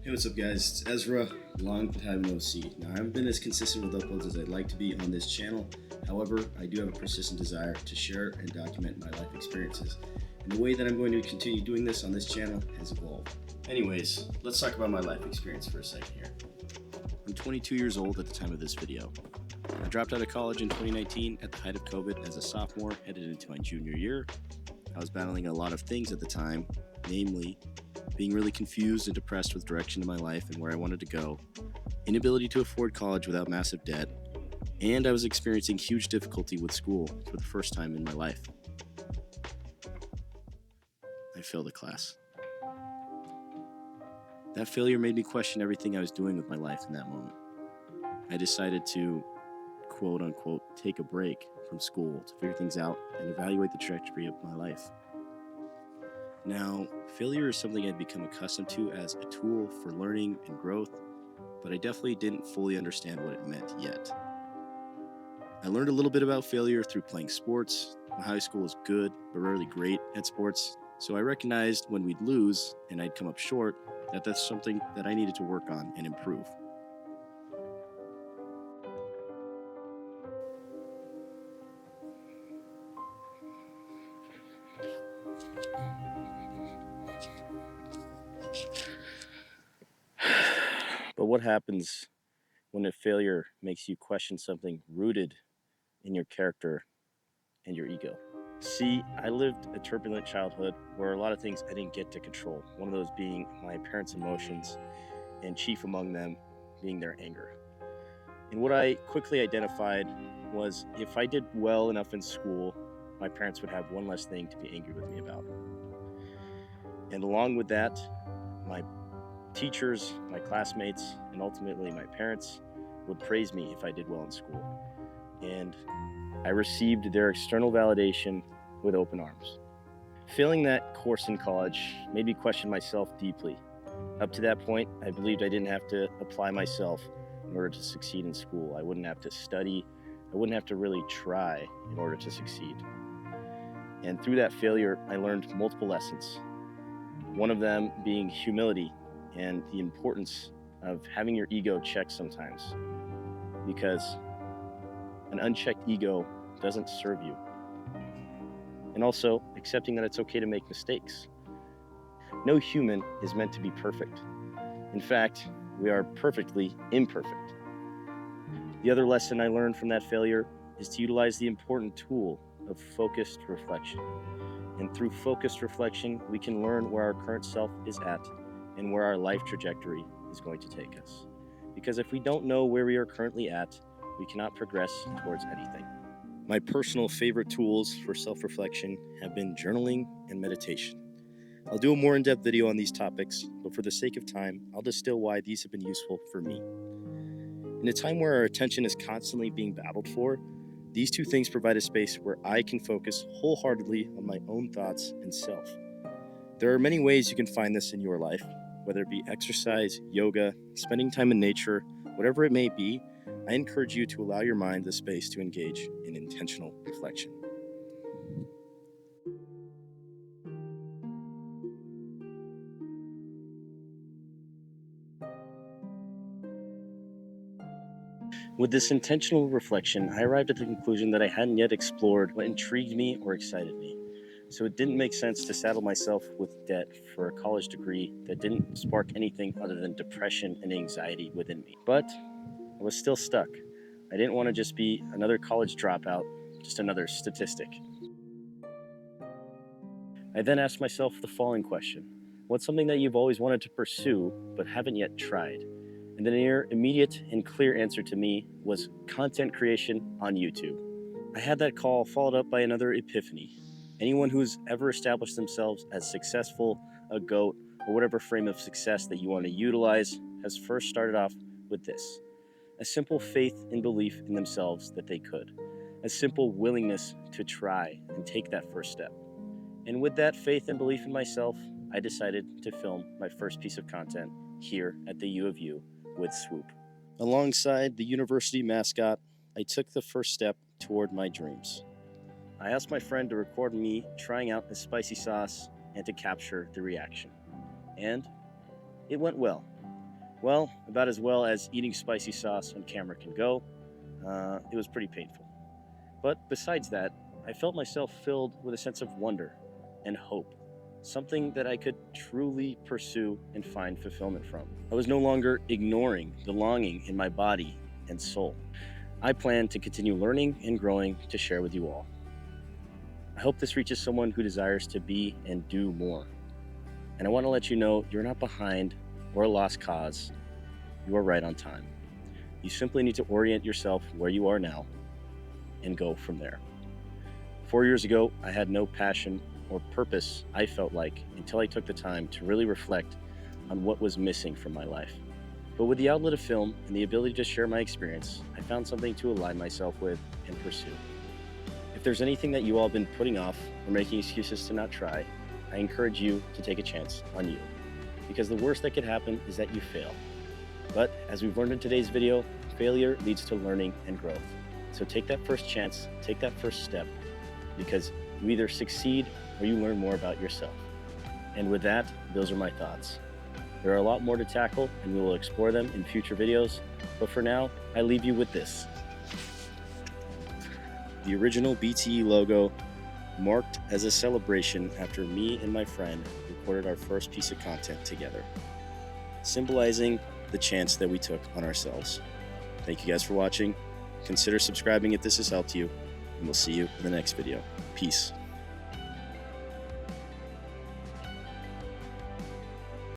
Hey, what's up guys? It's Ezra, long time no see. Now I haven't been as consistent with uploads as I'd like to be on this channel. However, I do have a persistent desire to share and document my life experiences. And the way that I'm going to continue doing this on this channel has evolved. Anyways, let's talk about my life experience for a second here. I'm 22 years old at the time of this video. I dropped out of college in 2019 at the height of COVID as a sophomore headed into my junior year. I was battling a lot of things at the time, namely being really confused and depressed with direction in my life and where I wanted to go, inability to afford college without massive debt, and I was experiencing huge difficulty with school for the first time in my life. I failed a class. That failure made me question everything I was doing with my life in that moment. I decided to, quote unquote, take a break from school to figure things out and evaluate the trajectory of my life. Now, failure is something I'd become accustomed to as a tool for learning and growth, but I definitely didn't fully understand what it meant yet. I learned a little bit about failure through playing sports. My high school was good, but rarely great at sports, so I recognized when we'd lose and I'd come up short that that's something that I needed to work on and improve. But what happens when a failure makes you question something rooted in your character and your ego? See, I lived a turbulent childhood where a lot of things I didn't get to control. One of those being my parents' emotions, and chief among them being their anger. And what I quickly identified was if I did well enough in school, my parents would have one less thing to be angry with me about. And along with that, my teachers, my classmates, and ultimately my parents would praise me if I did well in school. And I received their external validation with open arms. Failing that course in college made me question myself deeply. Up to that point, I believed I didn't have to apply myself in order to succeed in school. I wouldn't have to study. I wouldn't have to really try in order to succeed. And through that failure, I learned multiple lessons. One of them being humility and the importance of having your ego checked sometimes, because an unchecked ego doesn't serve you. And also accepting that it's okay to make mistakes. No human is meant to be perfect. In fact, we are perfectly imperfect. The other lesson I learned from that failure is to utilize the important tool of focused reflection. And through focused reflection, we can learn where our current self is at and where our life trajectory is going to take us. Because if we don't know where we are currently at, we cannot progress towards anything. My personal favorite tools for self-reflection have been journaling and meditation. I'll do a more in-depth video on these topics, but for the sake of time, I'll distill why these have been useful for me. In a time where our attention is constantly being battled for, these two things provide a space where I can focus wholeheartedly on my own thoughts and self. There are many ways you can find this in your life, whether it be exercise, yoga, spending time in nature, whatever it may be. I encourage you to allow your mind the space to engage in intentional reflection. With this intentional reflection, I arrived at the conclusion that I hadn't yet explored what intrigued me or excited me. So it didn't make sense to saddle myself with debt for a college degree that didn't spark anything other than depression and anxiety within me. But I was still stuck. I didn't want to just be another college dropout, just another statistic. I then asked myself the following question. What's something that you've always wanted to pursue but haven't yet tried? And the near immediate and clear answer to me was content creation on YouTube. I had that call followed up by another epiphany. Anyone who's ever established themselves as successful, a GOAT, or whatever frame of success that you want to utilize has first started off with this. A simple faith and belief in themselves that they could. A simple willingness to try and take that first step. And with that faith and belief in myself, I decided to film my first piece of content here at the U of U with Swoop. Alongside the university mascot, I took the first step toward my dreams. I asked my friend to record me trying out the spicy sauce and to capture the reaction. And it went well. About as well as eating spicy sauce on camera can go. It was pretty painful. But besides that, I felt myself filled with a sense of wonder and hope, something that I could truly pursue and find fulfillment from. I was no longer ignoring the longing in my body and soul. I plan to continue learning and growing to share with you all. I hope this reaches someone who desires to be and do more. And I want to let you know you're not behind or a lost cause. You are right on time. You simply need to orient yourself where you are now and go from there. 4 years ago, I had no passion or purpose, I felt like, until I took the time to really reflect on what was missing from my life. But with the outlet of film and the ability to share my experience, I found something to align myself with and pursue. If there's anything that you all have been putting off or making excuses to not try, I encourage you to take a chance on you. Because the worst that could happen is that you fail. But as we've learned in today's video, failure leads to learning and growth. So take that first chance, take that first step, because you either succeed or you learn more about yourself. And with that, those are my thoughts. There are a lot more to tackle, and we will explore them in future videos. But for now, I leave you with this. The original BTE logo, marked as a celebration after me and my friend recorded our first piece of content together, symbolizing the chance that we took on ourselves. Thank you guys for watching. Consider subscribing if this has helped you, and we'll see you in the next video. Peace.